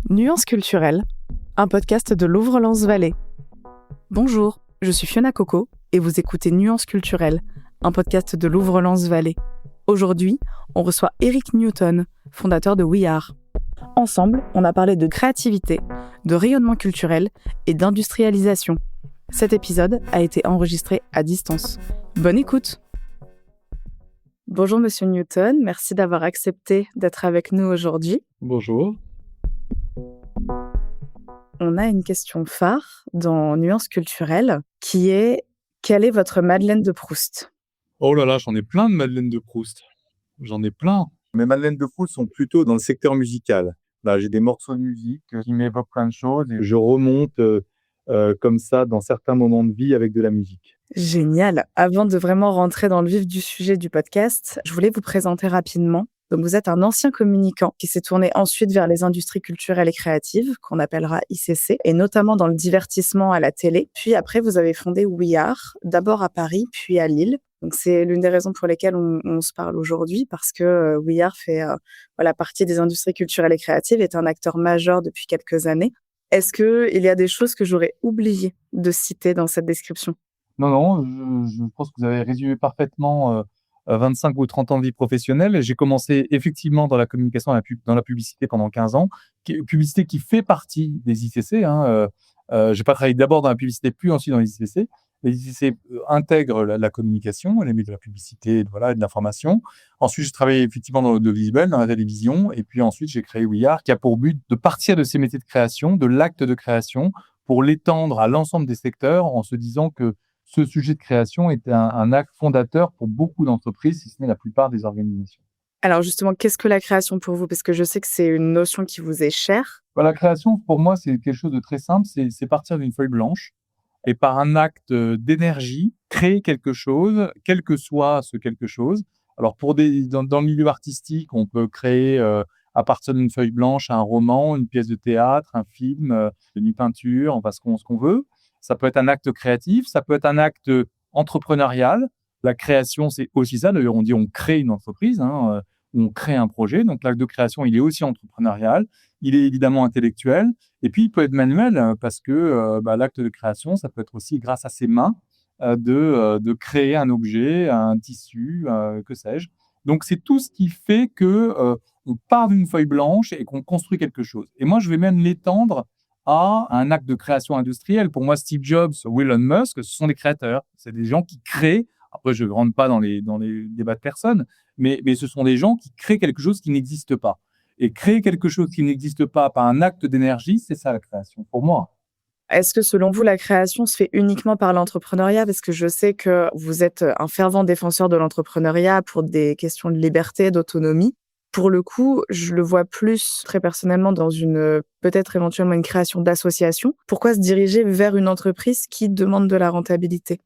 Nuances culturelles, un podcast de Louvre-Lens-Vallée. Bonjour, je suis Fiona Coco et vous écoutez Nuances culturelles, un podcast de Louvre-Lens-Vallée. Aujourd'hui, on reçoit Eric Newton, fondateur de We Are. Ensemble, on a parlé de créativité, de rayonnement culturel et d'industrialisation. Cet épisode a été enregistré à distance. Bonne écoute! Bonjour Monsieur Newton, merci d'avoir accepté d'être avec nous aujourd'hui. Bonjour. On a une question phare dans Nuances culturelles qui est « Quelle est votre Madeleine de Proust ?» Oh là là, j'en ai plein de Madeleine de Proust. J'en ai plein. Mes Madeleine de Proust sont plutôt dans le secteur musical. Là, j'ai des morceaux de musique qui m'évoquent plein de choses et je remonte comme ça dans certains moments de vie avec de la musique. Génial. Avant de vraiment rentrer dans le vif du sujet du podcast, je voulais vous présenter rapidement. Donc, vous êtes un ancien communicant qui s'est tourné ensuite vers les industries culturelles et créatives, qu'on appellera ICC, et notamment dans le divertissement à la télé. Puis après, vous avez fondé We Are, d'abord à Paris, puis à Lille. Donc, c'est l'une des raisons pour lesquelles on se parle aujourd'hui, parce que We Are fait partie des industries culturelles et créatives, est un acteur majeur depuis quelques années. Est-ce qu'il y a des choses que j'aurais oublié de citer dans cette description ? Non, je pense que vous avez résumé parfaitement 25 ou 30 ans de vie professionnelle. J'ai commencé effectivement dans la communication, dans la publicité pendant 15 ans, publicité qui fait partie des ICC. J'ai pas travaillé d'abord dans la publicité, puis ensuite dans les ICC. Les ICC intègrent la communication, les médias de la publicité, voilà, et de l'information. Ensuite, j'ai travaillé effectivement dans l'audiovisuel, dans la télévision, et puis ensuite j'ai créé We Are, qui a pour but de partir de ces métiers de création, de l'acte de création, pour l'étendre à l'ensemble des secteurs, en se disant que ce sujet de création est un acte fondateur pour beaucoup d'entreprises, si ce n'est la plupart des organisations. Alors justement, qu'est-ce que la création pour vous ? Parce que je sais que c'est une notion qui vous est chère. La création, pour moi, c'est quelque chose de très simple. C'est partir d'une feuille blanche et par un acte d'énergie, créer quelque chose, quel que soit ce quelque chose. Alors dans le milieu artistique, on peut créer à partir d'une feuille blanche un roman, une pièce de théâtre, un film, une peinture, enfin ce qu'on veut. Ça peut être un acte créatif, ça peut être un acte entrepreneurial. La création, c'est aussi ça. D'ailleurs, on dit on crée une entreprise, on crée un projet. Donc, l'acte de création, il est aussi entrepreneurial. Il est évidemment intellectuel. Et puis, il peut être manuel parce que l'acte de création, ça peut être aussi grâce à ses mains de créer un objet, un tissu, que sais-je. Donc, c'est tout ce qui fait que on part d'une feuille blanche et qu'on construit quelque chose. Et moi, je vais même l'étendre à un acte de création industrielle. Pour moi, Steve Jobs ou Elon Musk, ce sont des créateurs. C'est des gens qui créent. Après, je ne rentre pas dans les débats de personnes, mais ce sont des gens qui créent quelque chose qui n'existe pas. Et créer quelque chose qui n'existe pas par un acte d'énergie, c'est ça la création, pour moi. Est-ce que selon vous, la création se fait uniquement par l'entrepreneuriat ? Parce que je sais que vous êtes un fervent défenseur de l'entrepreneuriat pour des questions de liberté, d'autonomie. Pour le coup, je le vois plus très personnellement dans peut-être éventuellement une création d'association. Pourquoi se diriger vers une entreprise qui demande de la rentabilité ?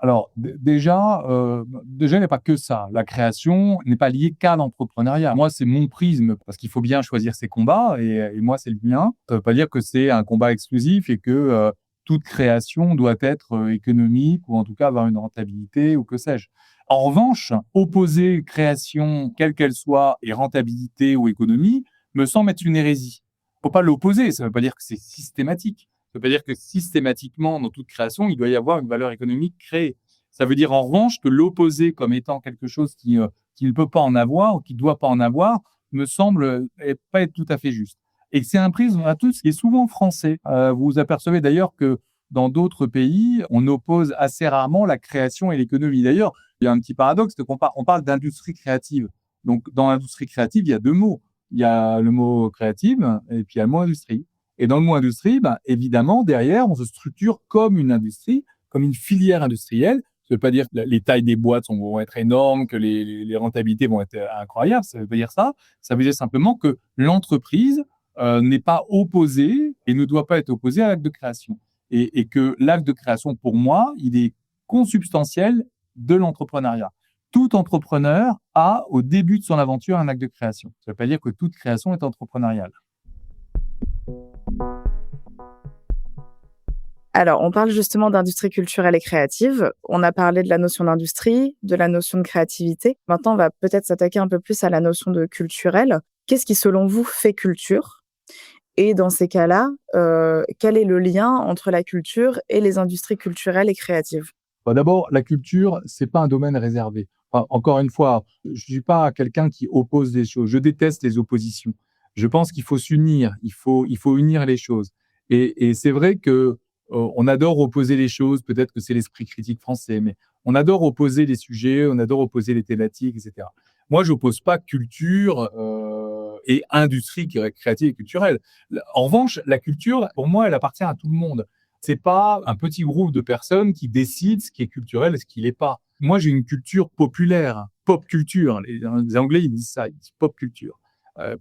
Alors déjà, il n'y a pas que ça. La création n'est pas liée qu'à l'entrepreneuriat. Moi, c'est mon prisme parce qu'il faut bien choisir ses combats et moi, c'est le mien. Ça ne veut pas dire que c'est un combat exclusif et que toute création doit être économique ou en tout cas avoir une rentabilité ou que sais-je. En revanche, opposer création, quelle qu'elle soit, et rentabilité ou économie, me semble être une hérésie. Il ne faut pas l'opposer, ça ne veut pas dire que c'est systématique. Ça ne veut pas dire que systématiquement, dans toute création, il doit y avoir une valeur économique créée. Ça veut dire en revanche que l'opposer comme étant quelque chose qui ne peut pas en avoir ou qui ne doit pas en avoir, me semble pas être tout à fait juste. Et c'est un prisme à tous qui est souvent français. Vous vous apercevez d'ailleurs que dans d'autres pays, on oppose assez rarement la création et l'économie. D'ailleurs, il y a un petit paradoxe, c'est on parle d'industrie créative. Donc, dans l'industrie créative, il y a deux mots. Il y a le mot créative et puis il y a le mot industrie. Et dans le mot industrie, évidemment, derrière, on se structure comme une industrie, comme une filière industrielle. Ça ne veut pas dire que les tailles des boîtes vont être énormes, que les rentabilités vont être incroyables. Ça ne veut pas dire ça. Ça veut dire simplement que l'entreprise n'est pas opposée et ne doit pas être opposée à l'acte de création. Et que l'acte de création, pour moi, il est consubstantiel de l'entrepreneuriat. Tout entrepreneur a, au début de son aventure, un acte de création. Ça ne veut pas dire que toute création est entrepreneuriale. Alors, on parle justement d'industrie culturelle et créative. On a parlé de la notion d'industrie, de la notion de créativité. Maintenant, on va peut-être s'attaquer un peu plus à la notion de culturel. Qu'est-ce qui, selon vous, fait culture ? Et dans ces cas-là, quel est le lien entre la culture et les industries culturelles et créatives? Bah, d'abord, la culture, c'est pas un domaine réservé. Enfin, encore une fois, je suis pas quelqu'un qui oppose des choses. Je déteste les oppositions. Je pense qu'il faut s'unir, il faut unir les choses. Et c'est vrai que, on adore opposer les choses, peut-être que c'est l'esprit critique français, mais on adore opposer les sujets, on adore opposer les thématiques et cetera. Moi, j'oppose pas culture, et industrie créative et culturelle. En revanche, la culture, pour moi, elle appartient à tout le monde. C'est pas un petit groupe de personnes qui décident ce qui est culturel et ce qui l'est pas. Moi, j'ai une culture populaire, pop culture. Les Anglais, ils disent ça, ils disent pop culture.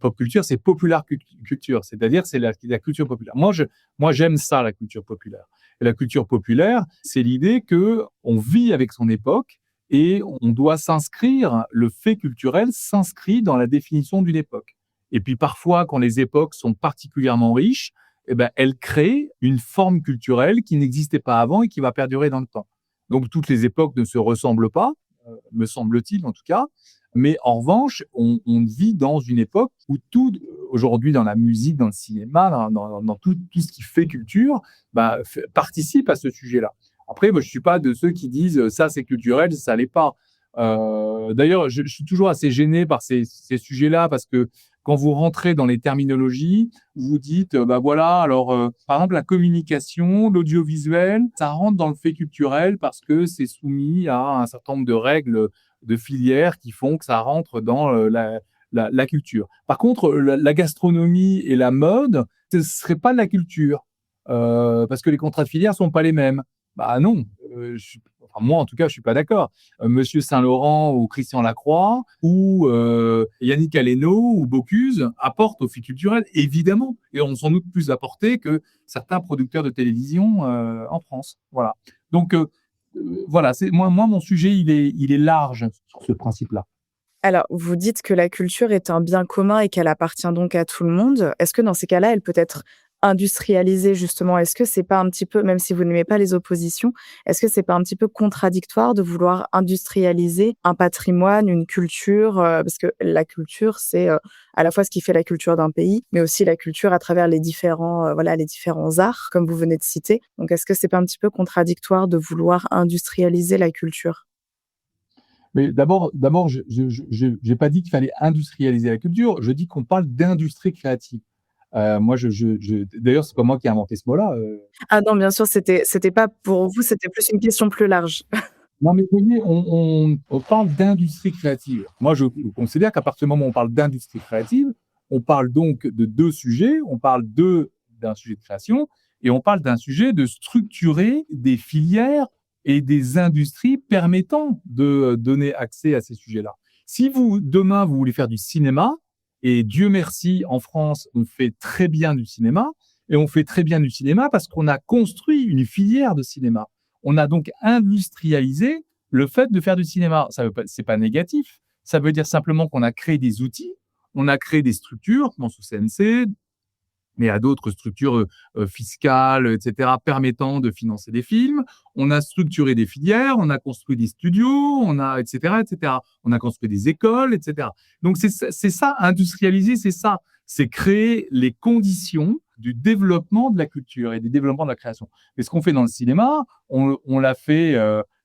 Pop culture, c'est popular culture, c'est-à-dire c'est la culture populaire. Moi, j'aime ça, la culture populaire. Et la culture populaire, c'est l'idée que on vit avec son époque et on doit s'inscrire, le fait culturel s'inscrit dans la définition d'une époque. Et puis parfois, quand les époques sont particulièrement riches, eh ben, elle crée une forme culturelle qui n'existait pas avant et qui va perdurer dans le temps. Donc, toutes les époques ne se ressemblent pas, me semble-t-il en tout cas. Mais en revanche, on vit dans une époque où tout, aujourd'hui, dans la musique, dans le cinéma, dans tout ce qui fait culture, bah, participe à ce sujet-là. Après, moi, je suis pas de ceux qui disent ça c'est culturel, ça l'est pas. D'ailleurs, je suis toujours assez gêné par ces sujets-là parce que quand vous rentrez dans les terminologies, vous dites, bah voilà, alors, par exemple, la communication, l'audiovisuel, ça rentre dans le fait culturel parce que c'est soumis à un certain nombre de règles de filières qui font que ça rentre dans la culture. Par contre, la gastronomie et la mode, ce serait pas de la culture, parce que les contrats de filière sont pas les mêmes. Bah non, enfin, moi en tout cas, je suis pas d'accord. Monsieur Saint-Laurent ou Christian Lacroix ou Yannick Aleno ou Bocuse apportent au fait culturel, évidemment, et ont sans doute plus apporté que certains producteurs de télévision en France. Voilà. Donc voilà, c'est moi mon sujet, il est large sur ce principe-là. Alors, vous dites que la culture est un bien commun et qu'elle appartient donc à tout le monde. Est-ce que dans ces cas-là, elle peut être industrialisée justement? Est-ce que c'est pas un petit peu, même si vous n'aimez pas les oppositions, est-ce que c'est pas un petit peu contradictoire de vouloir industrialiser un patrimoine, une culture? Parce que la culture, c'est, à la fois ce qui fait la culture d'un pays, mais aussi la culture à travers les différents, voilà, les différents arts, comme vous venez de citer. Donc est-ce que c'est pas un petit peu contradictoire de vouloir industrialiser la culture? Mais d'abord, j'ai pas dit qu'il fallait industrialiser la culture. Je dis qu'on parle d'industrie créative. Moi, d'ailleurs, c'est pas moi qui ai inventé ce mot-là. Ah non, bien sûr, c'était pas pour vous, c'était plus une question plus large. Non, mais vous voyez, on parle d'industrie créative. Moi, je considère qu'à partir du moment où on parle d'industrie créative, on parle donc de deux sujets. On parle d'un sujet de création et on parle d'un sujet de structurer des filières et des industries permettant de donner accès à ces sujets-là. Si vous, demain, vous voulez faire du cinéma, et Dieu merci, en France, on fait très bien du cinéma, et on fait très bien du cinéma parce qu'on a construit une filière de cinéma. On a donc industrialisé le fait de faire du cinéma. Ça veut pas, c'est pas négatif. Ça veut dire simplement qu'on a créé des outils, on a créé des structures, je pense au CNC, mais à d'autres structures fiscales, etc., permettant de financer des films. On a structuré des filières, on a construit des studios, on a, etc., etc. On a construit des écoles, etc. Donc c'est ça, industrialiser, c'est ça. C'est créer les conditions du développement de la culture et du développement de la création. Et ce qu'on fait dans le cinéma, on l'a fait,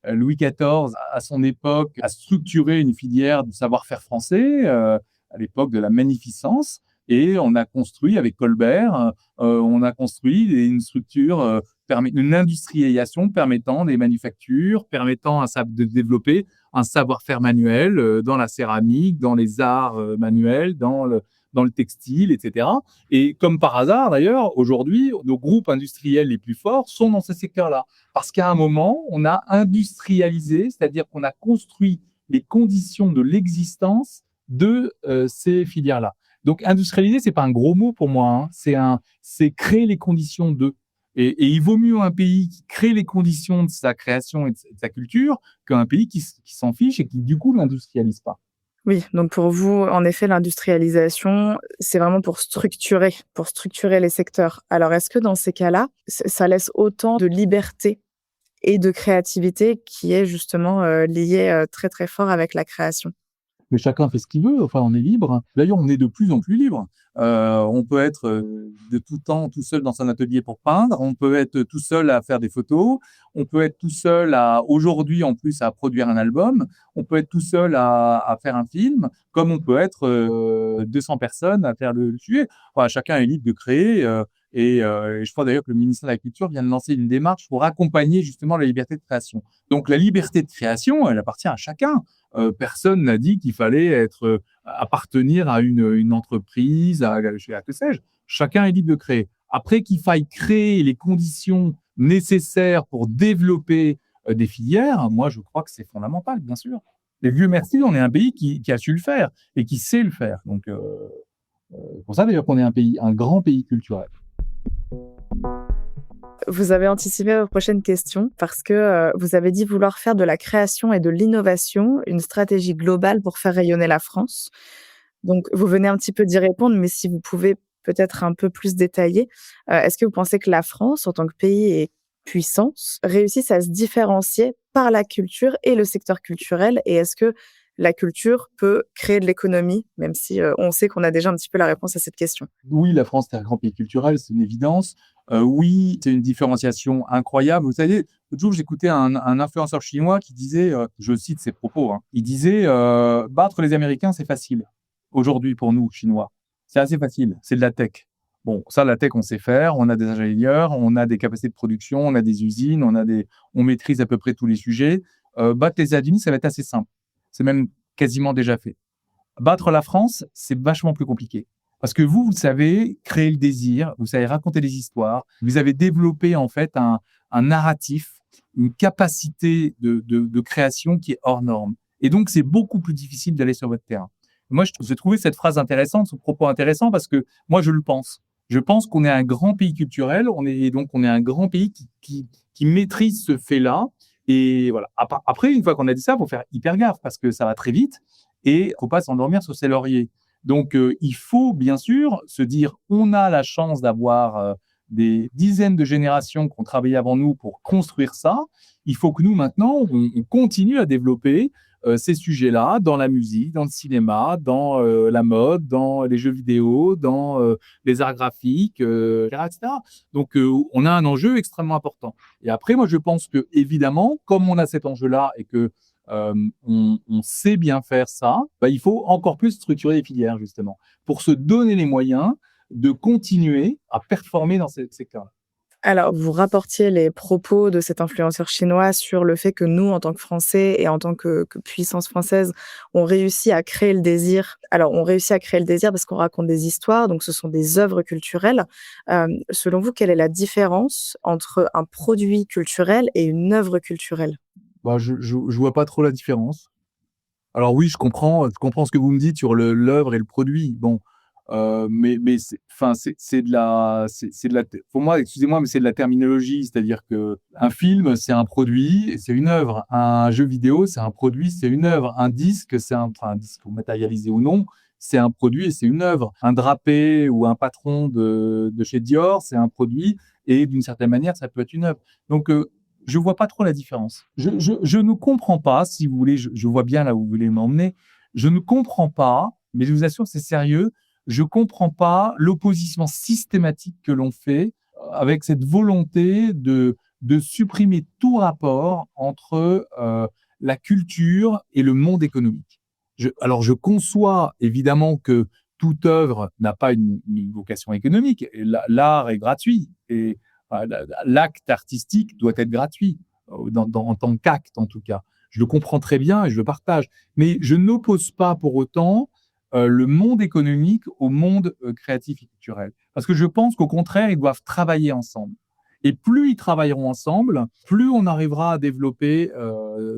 Louis XIV, à son époque, a structuré une filière du savoir-faire français, à l'époque de la Magnificence. Et on a construit avec Colbert, on a construit une structure, une industrialisation permettant des manufactures, permettant de développer un savoir-faire manuel dans la céramique, dans les arts manuels, dans le textile, etc. Et comme par hasard, d'ailleurs, aujourd'hui, nos groupes industriels les plus forts sont dans ce secteur-là. Parce qu'à un moment, on a industrialisé, c'est-à-dire qu'on a construit les conditions de l'existence de ces filières-là. Donc, industrialiser, c'est pas un gros mot pour moi, hein. C'est créer les conditions de. Et il vaut mieux un pays qui crée les conditions de sa création et de sa culture qu'un pays qui s'en fiche et qui, du coup, l'industrialise pas. Oui, donc pour vous, en effet, l'industrialisation, c'est vraiment pour structurer les secteurs. Alors est-ce que dans ces cas-là, ça laisse autant de liberté et de créativité qui est justement, liée, très, très fort avec la création? mais chacun fait ce qu'il veut. Enfin, on est libre. D'ailleurs, on est de plus en plus libre. On peut être de tout temps tout seul dans son atelier pour peindre. On peut être tout seul à faire des photos. On peut être tout seul aujourd'hui en plus à produire un album. On peut être tout seul à faire un film, comme on peut être 200 personnes à faire le sujet. Enfin, chacun est libre de créer. Et je crois d'ailleurs que le ministère de la Culture vient de lancer une démarche pour accompagner justement la liberté de création. Donc la liberté de création, elle appartient à chacun. Personne n'a dit qu'il fallait appartenir à une entreprise, à que sais-je. Chacun est libre de créer. Après qu'il faille créer les conditions nécessaires pour développer des filières, moi je crois que c'est fondamental, bien sûr. Et Dieu merci, on est un pays qui a su le faire et qui sait le faire. Donc pour ça d'ailleurs qu'on est un grand pays culturel. Vous avez anticipé vos prochaines questions parce que vous avez dit vouloir faire de la création et de l'innovation une stratégie globale pour faire rayonner la France. Donc, vous venez un petit peu d'y répondre, mais si vous pouvez peut-être un peu plus détailler, est-ce que vous pensez que la France, en tant que pays et puissance, réussisse à se différencier par la culture et le secteur culturel? Et est-ce que la culture peut créer de l'économie, même si on sait qu'on a déjà un petit peu la réponse à cette question? Oui, la France est un grand pays culturel, c'est une évidence. Oui, c'est une différenciation incroyable. Vous savez, l'autre jour, j'écoutais un influenceur chinois qui disait, je cite ses propos, hein, il disait battre les Américains, c'est facile. Aujourd'hui, pour nous, Chinois, c'est assez facile. C'est de la tech. Bon, ça, la tech, on sait faire. On a des ingénieurs, on a des capacités de production, on a des usines, on maîtrise à peu près tous les sujets. Battre les États-Unis, ça va être assez simple. C'est même quasiment déjà fait. Battre la France, c'est vachement plus compliqué. Parce que vous savez créer le désir, vous savez raconter des histoires, vous avez développé en fait un narratif, une capacité de création qui est hors norme. Et donc, c'est beaucoup plus difficile d'aller sur votre terrain. Moi, j'ai trouvé cette phrase intéressante, ce propos intéressant, parce que moi, je le pense. Je pense qu'on est un grand pays culturel, on est un grand pays qui maîtrise ce fait-là. Et voilà. Après, une fois qu'on a dit ça, il faut faire hyper gaffe, parce que ça va très vite et il ne faut pas s'endormir sur ses lauriers. Donc, il faut bien sûr se dire, on a la chance d'avoir des dizaines de générations qui ont travaillé avant nous pour construire ça. Il faut que nous, maintenant, on continue à développer ces sujets-là dans la musique, dans le cinéma, dans la mode, dans les jeux vidéo, dans les arts graphiques, etc. Donc, on a un enjeu extrêmement important. Et après, moi, je pense que, évidemment, comme on a cet enjeu-là et que on sait bien faire ça, il faut encore plus structurer les filières, justement, pour se donner les moyens de continuer à performer dans ce secteur-là. Alors, vous rapportiez les propos de cet influenceur chinois sur le fait que nous, en tant que Français et en tant que puissance française, on réussit à créer le désir. Alors, on réussit à créer le désir parce qu'on raconte des histoires, donc ce sont des œuvres culturelles. Selon vous, quelle est la différence entre un produit culturel et une œuvre culturelle? Je vois pas trop la différence. Alors oui, je comprends ce que vous me dites sur l'œuvre et le produit. Bon, mais c'est de la pour moi, excusez-moi, mais c'est de la terminologie. C'est-à-dire que un film, c'est un produit et c'est une œuvre. Un jeu vidéo, c'est un produit, c'est une œuvre. Un disque, un disque matérialisé ou non, c'est un produit et c'est une œuvre. Un drapé ou un patron de chez Dior, c'est un produit et d'une certaine manière, ça peut être une œuvre. Donc, je vois pas trop la différence. Je ne comprends pas, si vous voulez, je vois bien là où vous voulez m'emmener. Je ne comprends pas, mais je vous assure, c'est sérieux. Je comprends pas l'opposition systématique que l'on fait avec cette volonté de supprimer tout rapport entre la culture et le monde économique. Alors, je conçois évidemment que toute œuvre n'a pas une vocation économique. Et l'art est gratuit et l'acte artistique doit être gratuit, en tant qu'acte en tout cas. Je le comprends très bien et je le partage. Mais je n'oppose pas pour autant le monde économique au monde créatif et culturel. Parce que je pense qu'au contraire, ils doivent travailler ensemble. Et plus ils travailleront ensemble, plus on arrivera à développer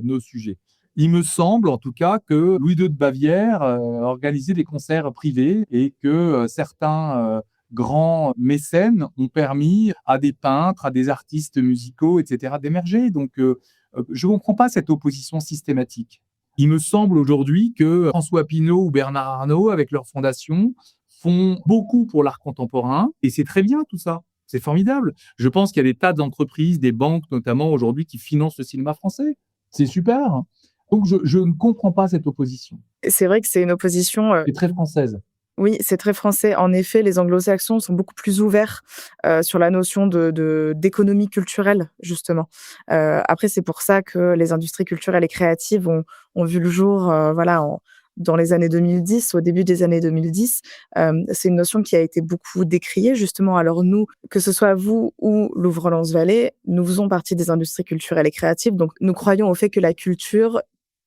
nos sujets. Il me semble en tout cas que Louis II de Bavière organisait des concerts privés et que certains grands mécènes ont permis à des peintres, à des artistes musicaux, etc., d'émerger. Donc, je ne comprends pas cette opposition systématique. Il me semble aujourd'hui que François Pinault ou Bernard Arnault, avec leur fondation, font beaucoup pour l'art contemporain, et c'est très bien tout ça. C'est formidable. Je pense qu'il y a des tas d'entreprises, des banques notamment aujourd'hui, qui financent le cinéma français. C'est super. Donc je ne comprends pas cette opposition. C'est vrai que c'est une opposition, C'est très française. oui, c'est très français. En effet, les anglo-saxons sont beaucoup plus ouverts, sur la notion d'économie culturelle, justement. Après, c'est pour ça que les industries culturelles et créatives ont vu le jour, voilà, dans les années 2010, au début des années 2010. C'est une notion qui a été beaucoup décriée, justement. Alors nous, que ce soit vous ou Louvre-Lens-Vallée, nous faisons partie des industries culturelles et créatives, donc nous croyons au fait que la culture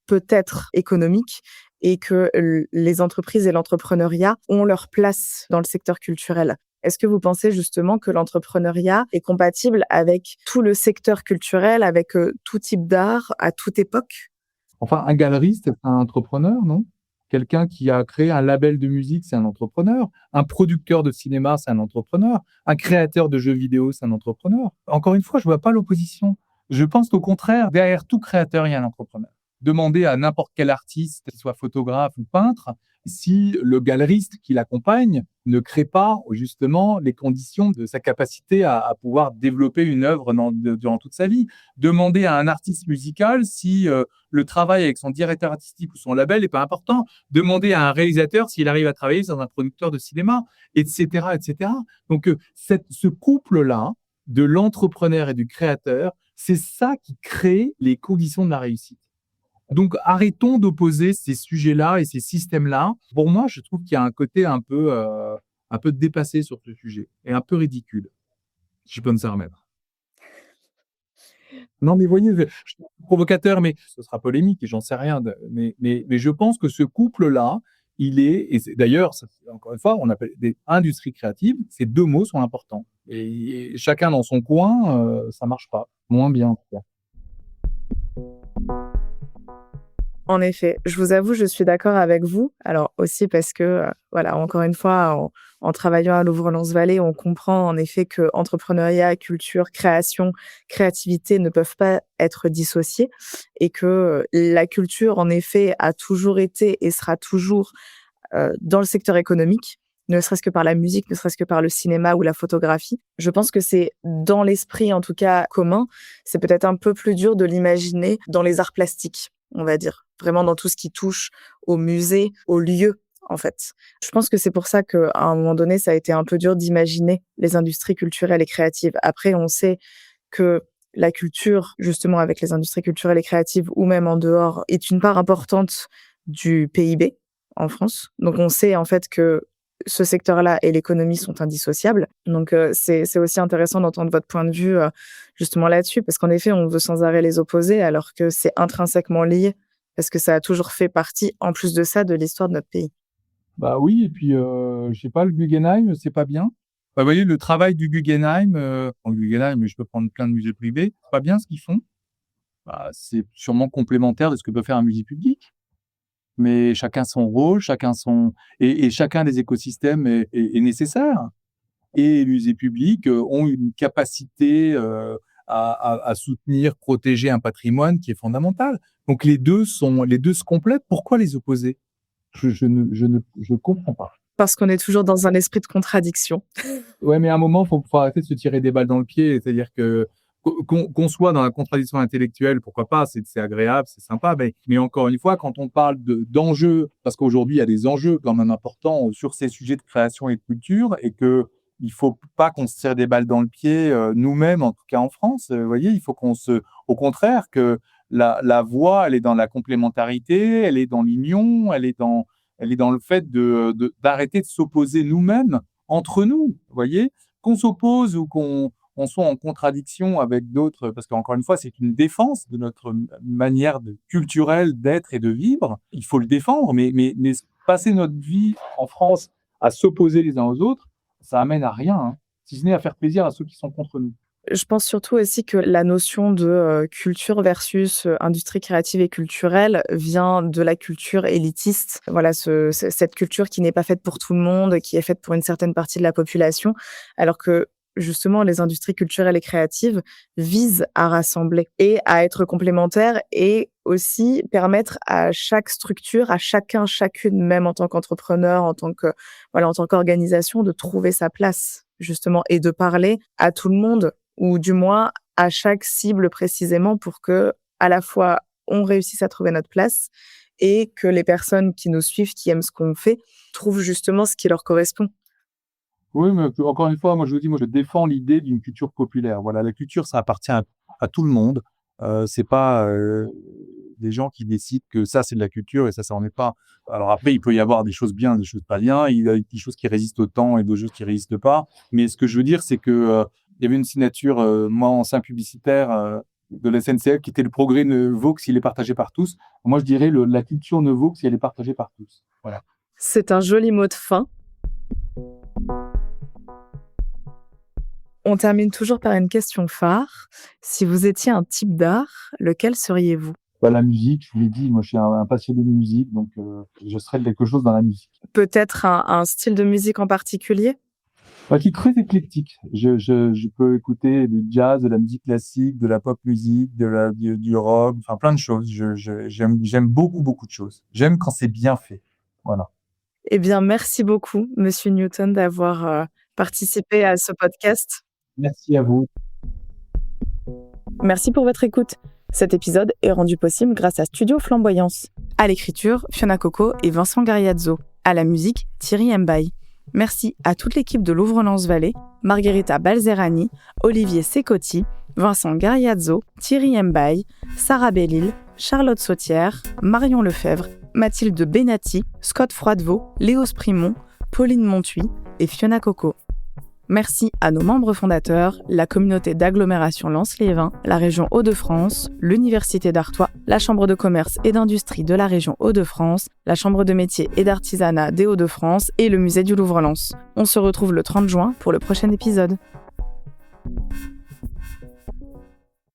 peut être économique et que les entreprises et l'entrepreneuriat ont leur place dans le secteur culturel. Est-ce que vous pensez justement que l'entrepreneuriat est compatible avec tout le secteur culturel, avec tout type d'art, à toute époque? Enfin, un galeriste, c'est un entrepreneur, non? Quelqu'un qui a créé un label de musique, c'est un entrepreneur. Un producteur de cinéma, c'est un entrepreneur. Un créateur de jeux vidéo, c'est un entrepreneur. Encore une fois, je vois pas l'opposition. Je pense qu'au contraire, derrière tout créateur, il y a un entrepreneur. Demandez à n'importe quel artiste, qu'il soit photographe ou peintre, si le galeriste qui l'accompagne ne crée pas justement les conditions de sa capacité à pouvoir développer une œuvre durant toute sa vie. Demandez à un artiste musical si le travail avec son directeur artistique ou son label n'est pas important. Demandez à un réalisateur s'il arrive à travailler dans un producteur de cinéma, etc., etc. Donc, ce couple-là de l'entrepreneur et du créateur, c'est ça qui crée les conditions de la réussite. Donc, arrêtons d'opposer ces sujets-là et ces systèmes-là. Pour moi, je trouve qu'il y a un côté un peu dépassé sur ce sujet et un peu ridicule, si je peux me permettre. Non, mais voyez, je suis provocateur, mais ce sera polémique et j'en sais rien. Mais je pense que ce couple-là, il est, et d'ailleurs, encore une fois, on appelle des industries créatives. Ces deux mots sont importants. Et chacun dans son coin, ça marche pas, moins bien en tout cas. En effet, je vous avoue, je suis d'accord avec vous. Alors aussi parce que, voilà, encore une fois, en travaillant à Louvre-Lens-Vallée, on comprend en effet que entrepreneuriat, culture, création, créativité ne peuvent pas être dissociés et que, la culture, en effet, a toujours été et sera toujours, dans le secteur économique, ne serait-ce que par la musique, ne serait-ce que par le cinéma ou la photographie. Je pense que c'est dans l'esprit, en tout cas, commun. C'est peut-être un peu plus dur de l'imaginer dans les arts plastiques, on va dire. Vraiment dans tout ce qui touche au musée, aux lieux, en fait. Je pense que c'est pour ça qu'à un moment donné, ça a été un peu dur d'imaginer les industries culturelles et créatives. Après, on sait que la culture, justement, avec les industries culturelles et créatives, ou même en dehors, est une part importante du PIB en France. Donc, on sait, en fait, que ce secteur-là et l'économie sont indissociables. Donc, c'est aussi intéressant d'entendre votre point de vue, justement là-dessus, parce qu'en effet, on veut sans arrêt les opposer, alors que c'est intrinsèquement lié, parce que ça a toujours fait partie, en plus de ça, de l'histoire de notre pays. Bah oui, et puis, je sais pas, le Guggenheim, c'est pas bien? Bah, vous voyez, le travail du Guggenheim, en Guggenheim, je peux prendre plein de musées privés, c'est pas bien ce qu'ils font. Bah, c'est sûrement complémentaire de ce que peut faire un musée public, mais chacun son rôle, chacun son et chacun des écosystèmes est nécessaire. Et les musées publics, ont une capacité, à soutenir, protéger un patrimoine qui est fondamental. Donc les 2 se complètent. Pourquoi les opposer? Je comprends pas. Parce qu'on est toujours dans un esprit de contradiction. Ouais, mais à un moment, faut arrêter de se tirer des balles dans le pied. C'est-à-dire que qu'on soit dans la contradiction intellectuelle, pourquoi pas, c'est agréable, c'est sympa. Mais encore une fois, quand on parle d'enjeux, parce qu'aujourd'hui, il y a des enjeux quand même importants sur ces sujets de création et de culture, et que il faut pas qu'on se tire des balles dans le pied, nous-mêmes, en tout cas en France. Vous voyez, il faut au contraire, que la voie, elle est dans la complémentarité, elle est dans l'union, elle est dans le fait d'arrêter de s'opposer nous-mêmes entre nous, vous voyez? Qu'on s'oppose ou qu'on soit en contradiction avec d'autres, parce qu'encore une fois, c'est une défense de notre manière culturelle d'être et de vivre. Il faut le défendre, mais passer notre vie en France à s'opposer les uns aux autres, ça amène à rien, hein, si ce n'est à faire plaisir à ceux qui sont contre nous. Je pense surtout aussi que la notion de, culture versus, industrie créative et culturelle vient de la culture élitiste. Voilà, cette culture qui n'est pas faite pour tout le monde, qui est faite pour une certaine partie de la population, alors que justement les industries culturelles et créatives visent à rassembler et à être complémentaires et aussi permettre à chaque structure, à chacun, chacune, même en tant qu'entrepreneur, en tant que voilà, en tant qu'organisation, de trouver sa place justement et de parler à tout le monde ou du moins à chaque cible précisément pour que, à la fois on réussisse à trouver notre place et que les personnes qui nous suivent, qui aiment ce qu'on fait, trouvent justement ce qui leur correspond. Oui, mais encore une fois, moi je vous dis, moi je défends l'idée d'une culture populaire. Voilà, la culture, ça appartient à tout le monde. C'est pas des gens qui décident que ça c'est de la culture et ça en est pas. Alors après, il peut y avoir des choses bien, des choses pas bien. Il y a des choses qui résistent au temps et d'autres choses qui résistent pas. Mais ce que je veux dire, c'est que il y avait une signature, moi ancien publicitaire de la SNCF, qui était le progrès ne vaut que s'il est partagé par tous. Moi je dirais la culture ne vaut que si elle est partagée par tous. Voilà. C'est un joli mot de fin. On termine toujours par une question phare. Si vous étiez un type d'art, lequel seriez-vous ? La musique, je vous l'ai dit, moi je suis un passionné de musique, donc je serais quelque chose dans la musique. Peut-être un style de musique en particulier ? Qui est très éclectique. Je peux écouter du jazz, de la musique classique, de la pop musique, du rock, enfin plein de choses. J'aime beaucoup de choses. J'aime quand c'est bien fait. Voilà. Eh bien, merci beaucoup, Monsieur Newton, d'avoir participé à ce podcast. Merci à vous. Merci pour votre écoute. Cet épisode est rendu possible grâce à Studio Flamboyance. À l'écriture, Fiona Coco et Vincent Gariazzo. À la musique, Thierry Mbaye. Merci à toute l'équipe de Louvre-Lens-Vallée, Margherita Balzerani, Olivier Secotti, Vincent Gariazzo, Thierry Mbaye, Sarah Bellil, Charlotte Sautière, Marion Lefebvre, Mathilde Benatti, Scott Froidevaux, Léo Sprimont, Pauline Montuy et Fiona Coco. Merci à nos membres fondateurs, la communauté d'agglomération Lens-les-Vins, la région Hauts-de-France, l'Université d'Artois, la Chambre de commerce et d'industrie de la région Hauts-de-France, la Chambre de métiers et d'artisanat des Hauts-de-France et le musée du Louvre-Lens. On se retrouve le 30 juin pour le prochain épisode.